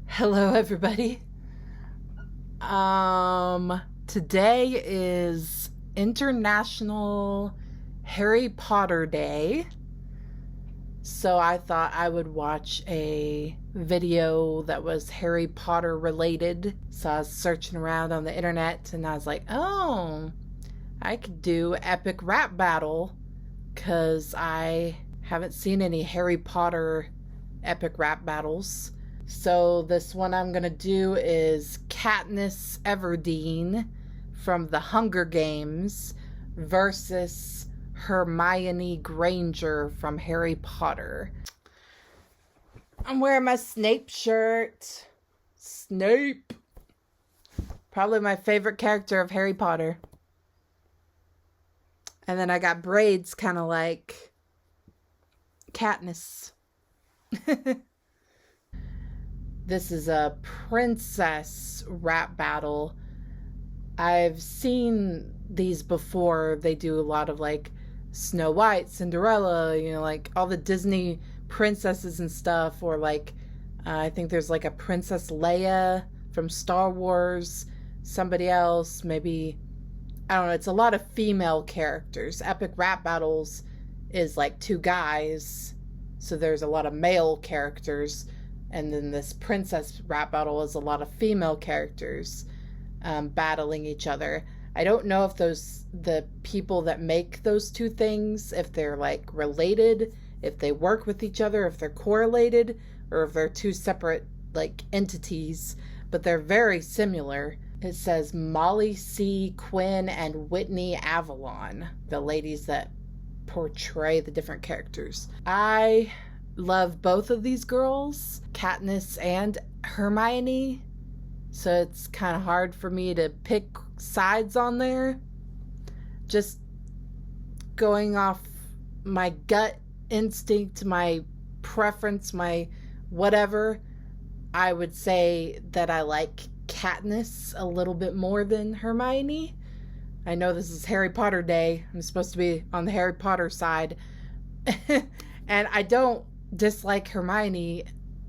Hello, everybody. Today is International Harry Potter Day. So I thought I would watch a video that was Harry Potter related. So I was searching around on the internet and I was like, oh, I could do epic rap battle because I haven't seen any Harry Potter epic rap battles. So this one I'm going to do is Katniss Everdeen from the Hunger Games versus Hermione Granger from Harry Potter. I'm wearing my Snape shirt. Snape. Probably my favorite character of Harry Potter. And then I got braids kind of like Katniss. This is a princess rap battle. I've seen these before. They do a lot of like Snow White, Cinderella, like all the Disney princesses and stuff. Or like, I think there's like a Princess Leia from Star Wars. Somebody else, maybe, I don't know. It's a lot of female characters. Epic rap battles is like two guys. So there's a lot of male characters. And then this princess rap battle is a lot of female characters battling each other. I don't know if the people that make those two things, if they're like related, if they work with each other, if they're correlated, or if they're two separate like entities, but they're very similar. It says Molly C. Quinn and Whitney Avalon, the ladies that portray the different characters. I love both of these girls, Katniss and Hermione, so it's kind of hard for me to pick sides on there. Just going off my gut instinct, my preference, my whatever, I would say that I like Katniss a little bit more than Hermione. I know this is Harry Potter Day. I'm supposed to be on the Harry Potter side. And I don't dislike Hermione.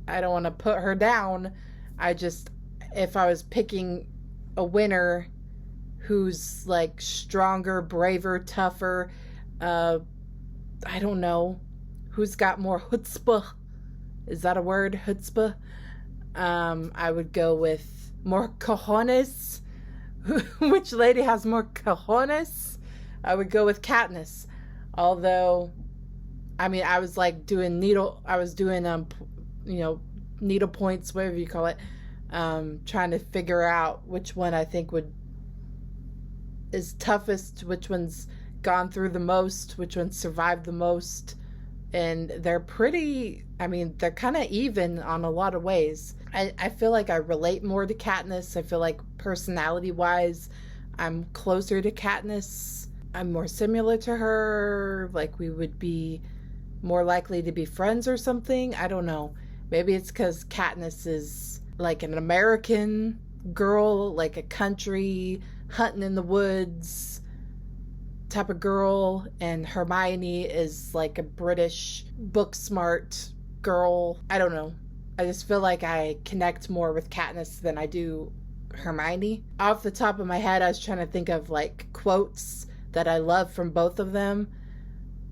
I don't want to put her down. If I was picking a winner who's like stronger, braver, tougher, I don't know, who's got more chutzpah. Is that a word? Chutzpah? I would go with more cojones. Which lady has more cojones? I would go with Katniss. Although, I mean, I was doing needle points, whatever you call it, trying to figure out which one I think is toughest, which one's gone through the most, which one survived the most. And they're they're kind of even on a lot of ways. I feel like I relate more to Katniss. I feel like personality-wise, I'm closer to Katniss. I'm more similar to her. Like, we would be more likely to be friends or something. I don't know. Maybe it's because Katniss is like an American girl, like a country, hunting in the woods type of girl, and Hermione is like a British book smart girl. I don't know. I just feel like I connect more with Katniss than I do Hermione. Off the top of my head, I was trying to think of like quotes that I love from both of them.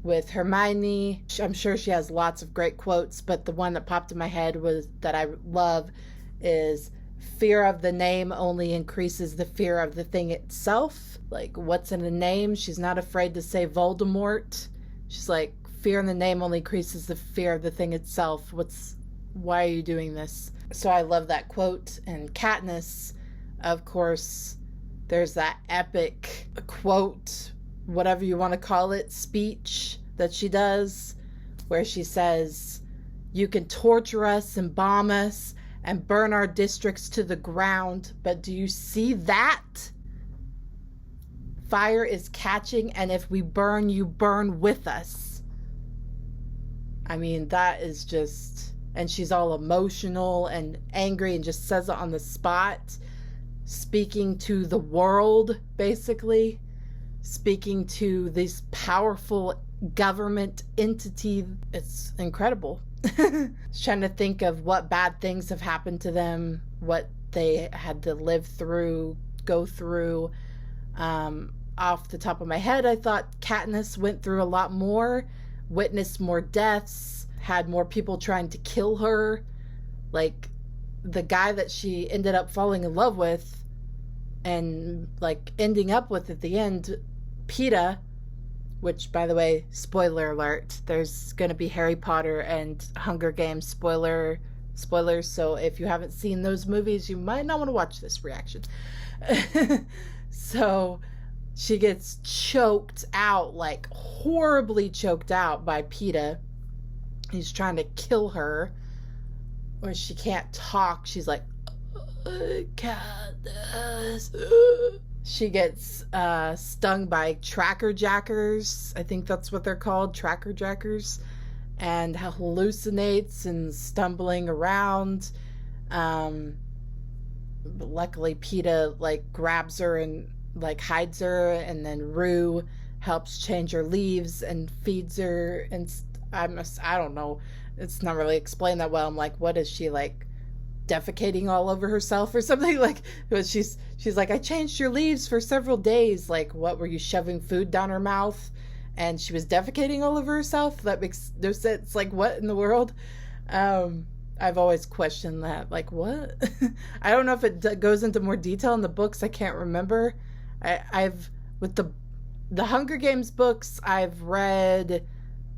With Hermione, I'm sure she has lots of great quotes, but the one that popped in my head that I love is, fear of the name only increases the fear of the thing itself. Like, what's in a name? She's not afraid to say Voldemort. She's like, fear in the name only increases the fear of the thing itself. Why are you doing this? So I love that quote. And Katniss, of course, there's that epic quote, whatever you want to call it, speech that she does, where she says, you can torture us and bomb us and burn our districts to the ground, but do you see that? Fire is catching, and if we burn, you burn with us. I mean, that is just... And she's all emotional and angry and just says it on the spot, speaking to the world, basically. Speaking to this powerful government entity. It's incredible. Trying to think of what bad things have happened to them, what they had to live through, go through. Off the top of my head, I thought Katniss went through a lot more, witnessed more deaths, had more people trying to kill her. Like, the guy that she ended up falling in love with and, like, ending up with at the end, Peeta, which, by the way, spoiler alert, there's going to be Harry Potter and Hunger Games spoilers, so if you haven't seen those movies, you might not want to watch this reaction. So she gets choked out, like horribly choked out by Peeta. He's trying to kill her, or she can't talk. She's like, Katniss. She gets stung by tracker jackers. I think that's what they're called, tracker jackers, and hallucinates and stumbling around. But luckily, Peeta like grabs her and like hides her, and then Rue helps change her leaves and feeds her. And I don't know. It's not really explained that well. I'm like, what is she like? Defecating all over herself or something? Like, she's like, I changed your leaves for several days. Like, what, were you shoving food down her mouth and she was defecating all over herself? That makes no sense. Like, what in the world? I've always questioned that. Like, what? I don't know if it goes into more detail in the books. I can't remember. I've with the Hunger Games books, I've read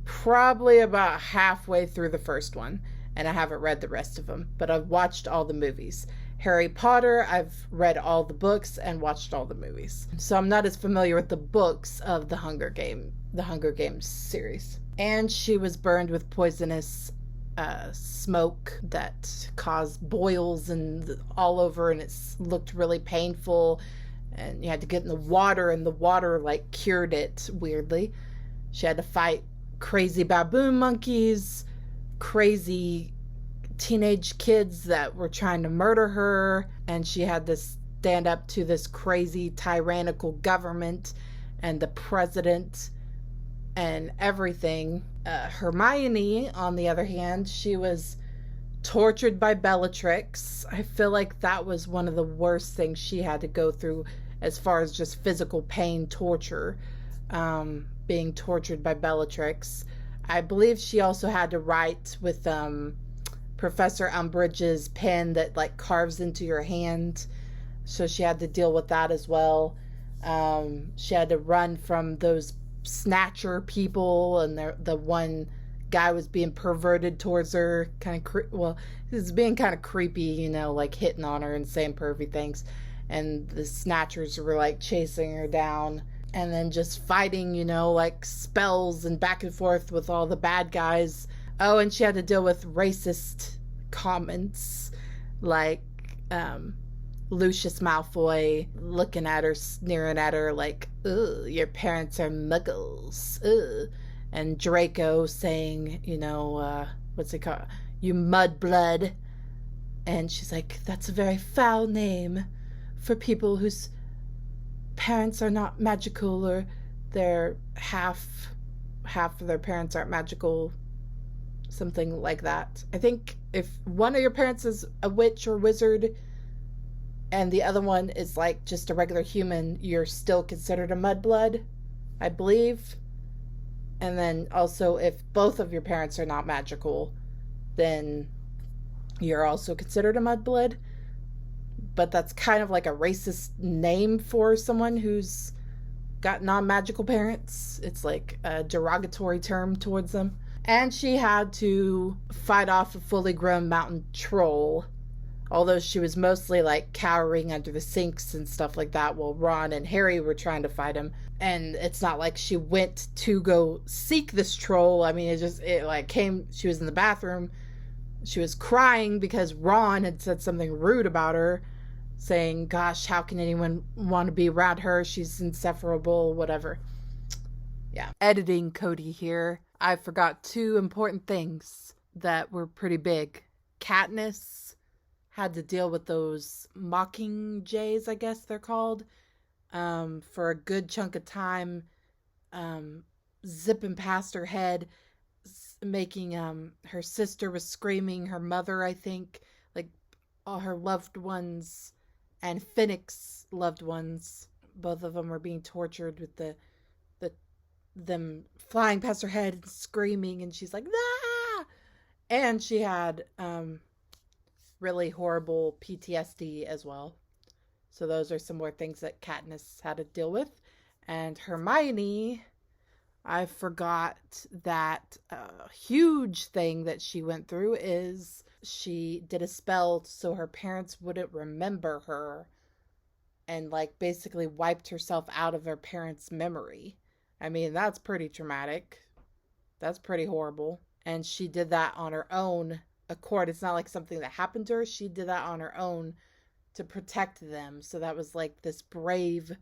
probably about halfway through the first one, and I haven't read the rest of them, but I've watched all the movies. Harry Potter, I've read all the books and watched all the movies. So I'm not as familiar with the books of the Hunger Games series. And she was burned with poisonous smoke that caused boils and all over, and it looked really painful. And you had to get in the water, and the water like cured it weirdly. She had to fight crazy baboon monkeys, crazy teenage kids that were trying to murder her, and she had to stand up to this crazy tyrannical government and the president and everything. Hermione, on the other hand, she was tortured by Bellatrix. I feel like that was one of the worst things she had to go through as far as just physical pain, torture, being tortured by Bellatrix. I believe she also had to write with Professor Umbridge's pen that like carves into your hand. So she had to deal with that as well. She had to run from those snatcher people, and the one guy was being perverted towards her, kind of he was being kind of creepy, you know, like hitting on her and saying pervy things, and the snatchers were like chasing her down, and then just fighting, you know, like spells and back and forth with all the bad guys. Oh, and she had to deal with racist comments like Lucius Malfoy looking at her, sneering at her like, ugh, your parents are muggles, ugh. And Draco saying, you know, what's it called? You mudblood. And she's like, that's a very foul name for people whose parents are not magical, or they're half of their parents aren't magical, something like that. I think if one of your parents is a witch or wizard and the other one is like just a regular human, you're still considered a mudblood, I believe. And then also, if both of your parents are not magical, then you're also considered a mudblood. But that's kind of like a racist name for someone who's got non-magical parents. It's like a derogatory term towards them. And she had to fight off a fully grown mountain troll, although she was mostly like cowering under the sinks and stuff like that while Ron and Harry were trying to fight him. And it's not like she went to go seek this troll. I mean, it like came, she was in the bathroom, she was crying because Ron had said something rude about her, saying, gosh, how can anyone want to be around her? She's insufferable, whatever. Yeah. Editing Cody here. I forgot two important things that were pretty big. Katniss had to deal with those mocking jays, I guess they're called, for a good chunk of time, zipping past her head, making her sister was screaming, her mother, I think, like all her loved ones and Finnick's loved ones, both of them were being tortured with the them flying past her head and screaming, and she's like, ah! And she had really horrible PTSD as well. So those are some more things that Katniss had to deal with. And Hermione, I forgot that a huge thing that she went through is she did a spell so her parents wouldn't remember her, and like basically wiped herself out of her parents' memory. I mean, that's pretty traumatic. That's pretty horrible. And she did that on her own accord. It's not like something that happened to her. She did that on her own to protect them. So that was like this brave,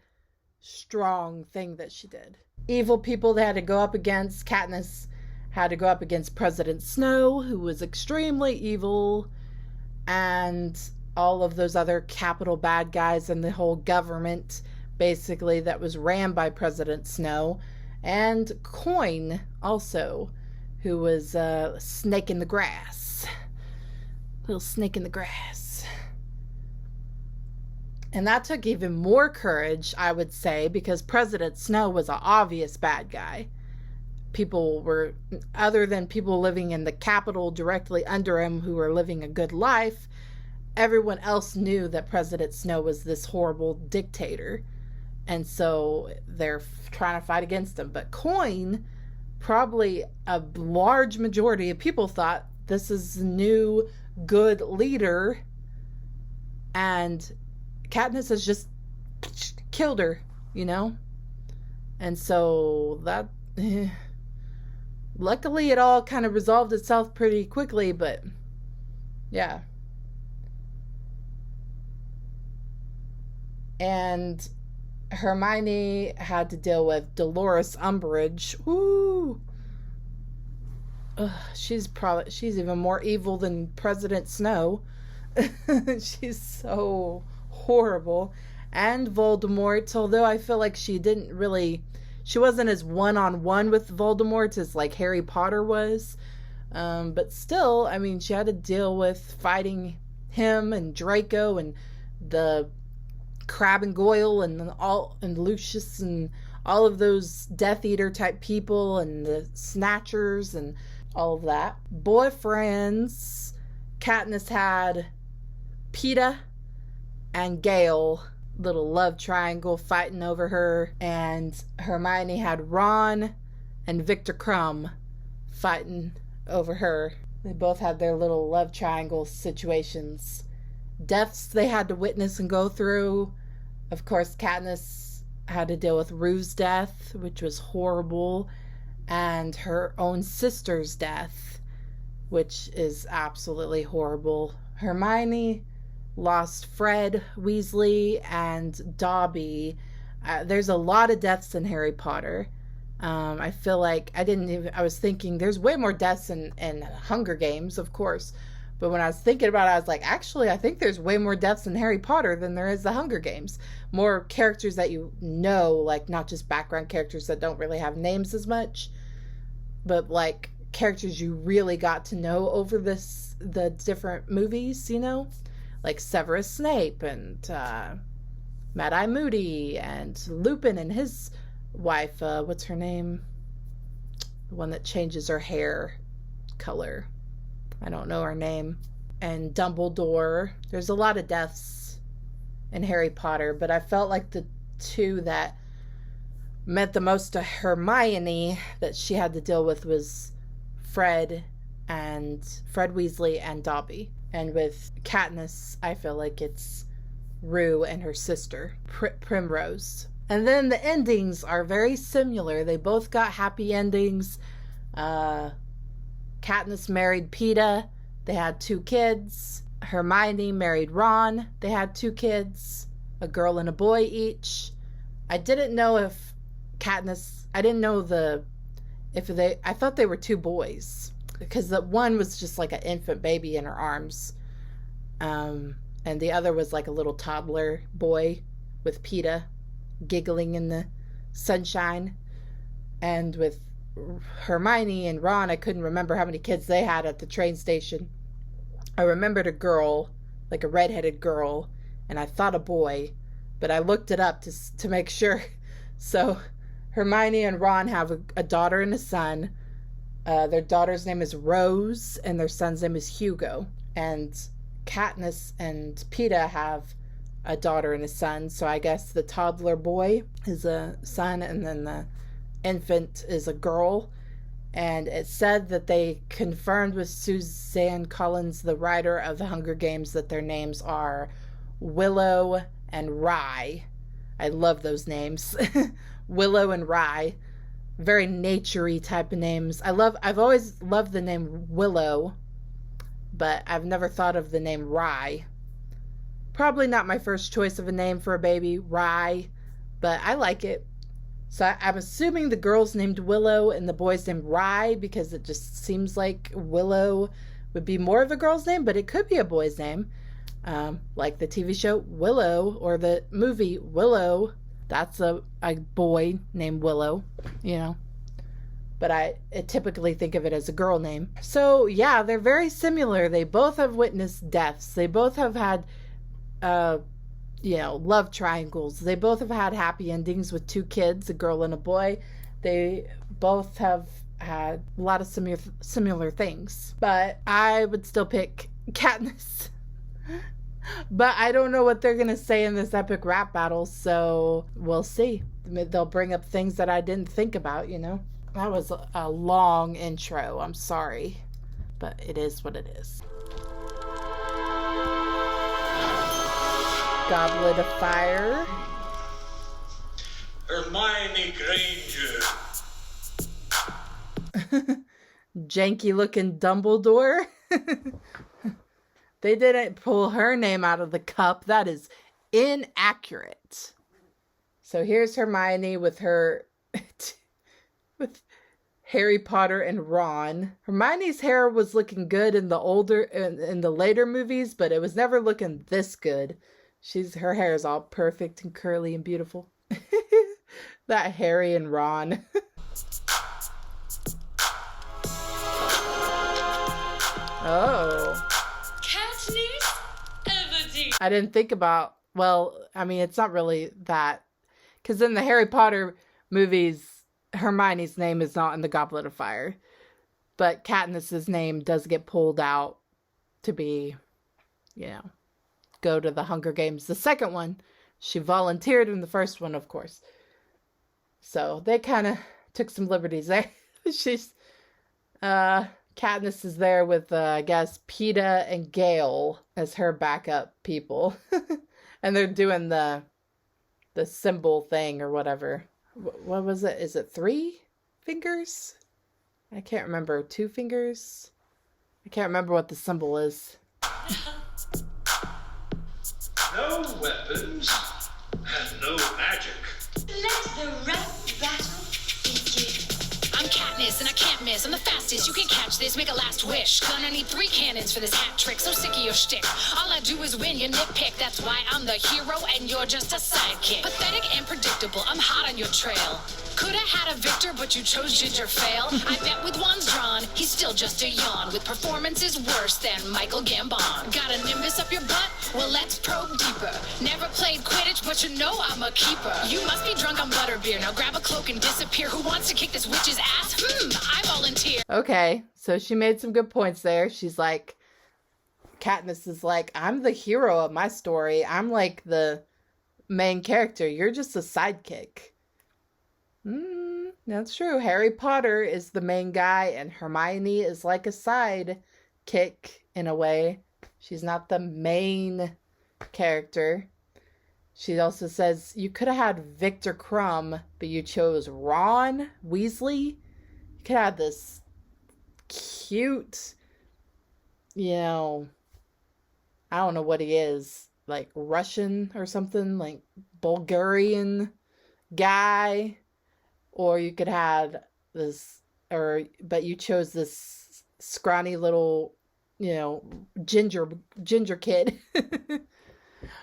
strong thing that she did. Evil people they had to go up against. Katniss had to go up against President Snow, who was extremely evil, and all of those other capital bad guys and the whole government, basically, that was ran by President Snow. And Coin, also, who was a snake in the grass. Little snake in the grass. And that took even more courage, I would say, because President Snow was an obvious bad guy. People were, other than people living in the capital directly under him who were living a good life, everyone else knew that President Snow was this horrible dictator. And so they're trying to fight against him. But Coin, probably a large majority of people thought this is a new good leader, and Katniss has just killed her, you know? And so that, luckily it all kind of resolved itself pretty quickly, but yeah. And Hermione had to deal with Dolores Umbridge. Ooh. Ugh, she's even more evil than President Snow. She's so horrible. And Voldemort, although I feel like she wasn't as one-on-one with Voldemort as like Harry Potter was. But still, I mean, she had to deal with fighting him and Draco and the Crab and Goyle and Lucius and all of those Death Eater type people and the Snatchers and all of that. Boyfriends, Katniss had Peeta and Gale, little love triangle fighting over her, and Hermione had Ron and Victor Crumb fighting over her. They both had their little love triangle situations. Deaths they had to witness and go through. Of course, Katniss had to deal with Rue's death, which was horrible, and her own sister's death, which is absolutely horrible. Hermione lost Fred Weasley and Dobby. There's a lot of deaths in Harry Potter. I feel like I was thinking there's way more deaths in Hunger Games, of course. But when I was thinking about it, I was like, actually, I think there's way more deaths in Harry Potter than there is the Hunger Games. More characters that you know, like not just background characters that don't really have names as much, but like characters you really got to know over the different movies, you know? Like Severus Snape and Mad-Eye Moody and Lupin and his wife, what's her name? The one that changes her hair color. I don't know her name. And Dumbledore. There's a lot of deaths in Harry Potter, but I felt like the two that meant the most to Hermione that she had to deal with was Fred Weasley and Dobby. And with Katniss, I feel like it's Rue and her sister, Primrose. And then the endings are very similar. They both got happy endings. Katniss married Peeta. They had 2 kids. Hermione married Ron. They had 2 kids, a girl and a boy each. I didn't know if Katniss, I didn't know I thought they were 2 boys, because the one was just like an infant baby in her arms. And the other was like a little toddler boy with Peeta giggling in the sunshine. And with Hermione and Ron, I couldn't remember how many kids they had at the train station. I remembered a girl, like a redheaded girl, and I thought a boy, but I looked it up to make sure. So Hermione and Ron have a daughter and a son. Their daughter's name is Rose, and their son's name is Hugo. And Katniss and Peeta have a daughter and a son, so I guess the toddler boy is a son, and then the infant is a girl. And it said that they confirmed with Suzanne Collins, the writer of The Hunger Games, that their names are Willow and Rye. I love those names. Willow and Rye. Very nature-y type of names. I've always loved the name Willow, but I've never thought of the name Rye. Probably not my first choice of a name for a baby, Rye, but I like it. So I'm assuming the girl's named Willow and the boy's named Rye, because it just seems like Willow would be more of a girl's name, but it could be a boy's name. Like the TV show Willow or the movie Willow. That's a boy named Willow, you know. But I typically think of it as a girl name. So yeah, they're very similar. They both have witnessed deaths. They both have had love triangles. They both have had happy endings with two kids, a girl and a boy. They both have had a lot of similar things. But I would still pick Katniss. But I don't know what they're going to say in this epic rap battle, so we'll see. They'll bring up things that I didn't think about, you know? That was a long intro. I'm sorry. But it is what it is. Goblet of Fire. Hermione Granger. Janky looking Dumbledore. They didn't pull her name out of the cup. That is inaccurate. So here's Hermione with her with Harry Potter and Ron. Hermione's hair was looking good in the later movies, but it was never looking this good. Her hair is all perfect and curly and beautiful. That Harry and Ron. Oh. Katniss I didn't think about, it's not really that. Because in the Harry Potter movies, Hermione's name is not in the Goblet of Fire. But Katniss's name does get pulled out to be, go to the Hunger Games. The second one, she volunteered in the first one, of course. So they kind of took some liberties there. Katniss is there with, I guess, Peeta and Gale as her backup people. And they're doing the symbol thing or whatever. What was it? Is it 3 fingers? I can't remember. 2 fingers? I can't remember what the symbol is. No weapons and no magic. Let the rap battle begin. I'm Katniss and I can't miss. I'm the fastest. You can catch this. Make a last wish. Gonna need 3 cannons for this hat trick. So sick of your shtick. All I do is win. You nitpick. That's why I'm the hero and you're just a sidekick. Pathetic and predictable. I'm hot on your trail. Coulda had a victor, but you chose Ginger Fail. I bet with wands drawn, he's still just a yawn. With performances worse than Michael Gambon. Got a nimbus up your butt? Well, let's probe deeper. Never played Quidditch, but you know I'm a keeper. You must be drunk on butterbeer. Now grab a cloak and disappear. Who wants to kick this witch's ass? I volunteer. Okay, so she made some good points there. She's like, Katniss is like, I'm the hero of my story. I'm like the main character. You're just a sidekick. That's true. Harry Potter is the main guy and Hermione is like a sidekick in a way. She's not the main character. She also says, you could have had Victor Crumb, but you chose Ron Weasley. You could have this cute, I don't know what he is, like Russian or something, like Bulgarian guy. Or you could have this, but you chose this scrawny little, ginger kid.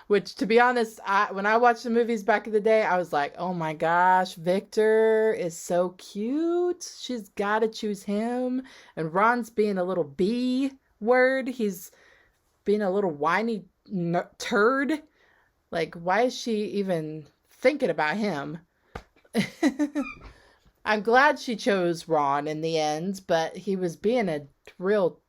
Which, to be honest, when I watched the movies back in the day, I was like, oh my gosh, Victor is so cute. She's got to choose him. And Ron's being a little B word. He's being a little whiny turd. Like, why is she even thinking about him? I'm glad she chose Ron in the end, but he was being a real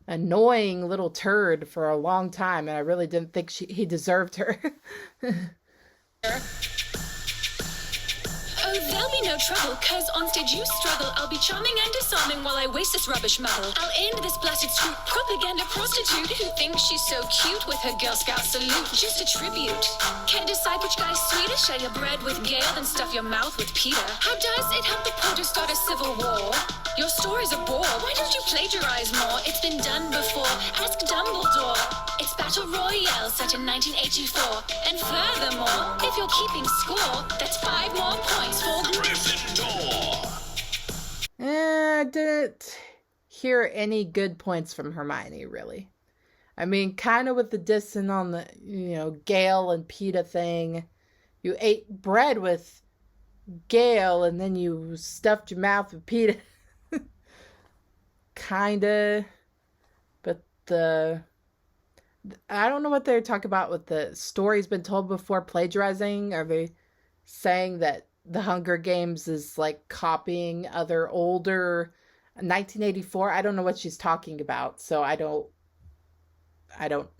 annoying little turd for a long time, and I really didn't think he deserved her. Oh, there'll be no trouble, cause on stage you struggle. I'll be charming and disarming while I waste this rubbish muddle. I'll end this blasted street propaganda prostitute who thinks she's so cute with her Girl Scout salute. Just a tribute. Can't decide which guy's sweeter. Share your bread with Gail and stuff your mouth with Peter. How does it help the poor to start a civil war? Your story's a bore. Why don't you plagiarize more? It's been done before. Ask Dumbledore. It's Battle Royale set in 1984. And furthermore, if you're keeping score, that's 5 more points for Gryffindor. I didn't hear any good points from Hermione, really. I mean, kind of with the dissing on the, Gale and Peeta thing. You ate bread with Gale and then you stuffed your mouth with Peeta. Kinda. But I don't know what they're talking about with the story's been told before plagiarizing. Are they saying that the Hunger Games is like copying other older 1984? I don't know what she's talking about, so I don't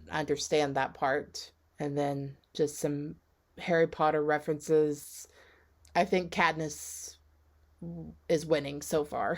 understand that part. And then just some Harry Potter references. I think Katniss is winning so far.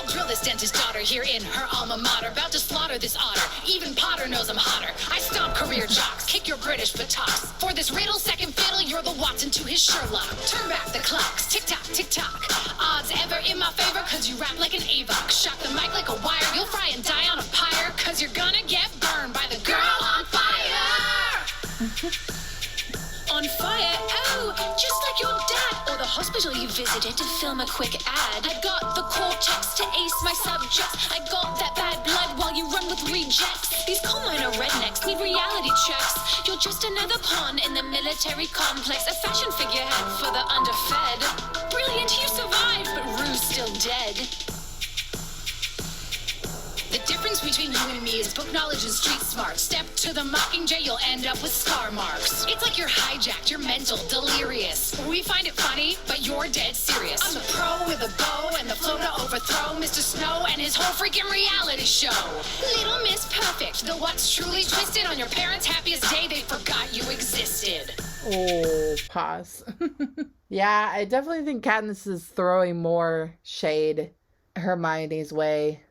Drill this dentist daughter here in her alma mater, about to slaughter this otter. Even Potter knows I'm hotter. I stomp career jocks, kick your British buttocks. For this riddle, second fiddle, you're the Watson to his Sherlock. Turn back the clocks, tick tock, tick tock. Odds ever in my favor, cause you rap like an Avoc. Shock the mic like a wire, you'll fry and die on a pyre, cause you're gonna get burned by the girl on fire. On fire, oh, just like your dad, or the hospital you visited to film a quick ad. I got the cortex to ace my subjects. I got that bad blood while you run with rejects. These coal miner rednecks need reality checks. You're just another pawn in the military complex, a fashion figurehead for the underfed. Brilliant, you survived, but Rue's still dead. The difference between you and me is book knowledge and street smart. Step to the Mockingjay, you'll end up with scar marks. It's like you're hijacked, you're mental, delirious. We find it funny, but you're dead serious. I'm the pro with a bow and the flow to overthrow Mr. Snow and his whole freaking reality show. Little Miss Perfect, the what's truly twisted. On your parents' happiest day, they forgot you existed. Oh, pause. Yeah, I definitely think Katniss is throwing more shade Hermione's way.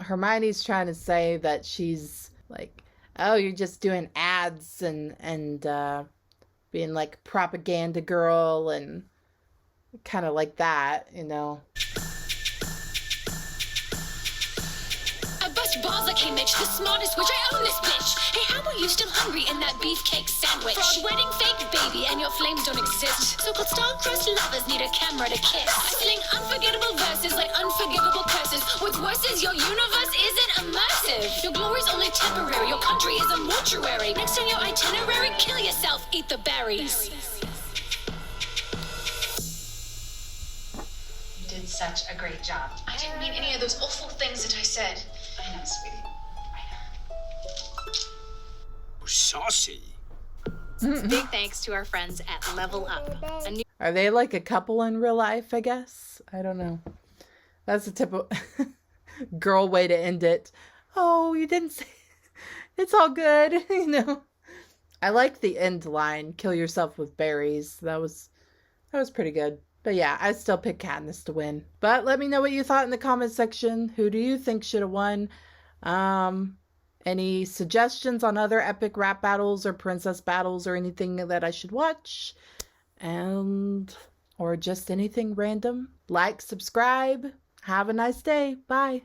Hermione's trying to say that she's like, oh, you're just doing ads and being like propaganda girl and kind of like that, I bust balls like hey Mitch, the smartest witch, I own this bitch. Hey, how are you still hungry in that beefcake sandwich? Fraud wedding, fake baby, and your flames don't exist. So-called star-crossed lovers need a camera to kiss. I sling unforgettable verses like unforgivable curses. What's worse is your universe isn't immersive. Your glory's only temporary, your country is a mortuary. Next on your itinerary, kill yourself, eat the berries. You did such a great job. I didn't mean any of those awful things that I said. I know, sweetie. Saucy. Big thanks to our friends at Level Up. Are they like a couple in real life, I guess? I don't know. That's a typical girl way to end it. Oh, you didn't say it's all good, I like the end line, kill yourself with berries. That was pretty good. But yeah, I still pick Katniss to win. But let me know what you thought in the comment section. Who do you think should have won? Any suggestions on other epic rap battles or princess battles or anything that I should watch? Or just anything random? Like, subscribe. Have a nice day. Bye.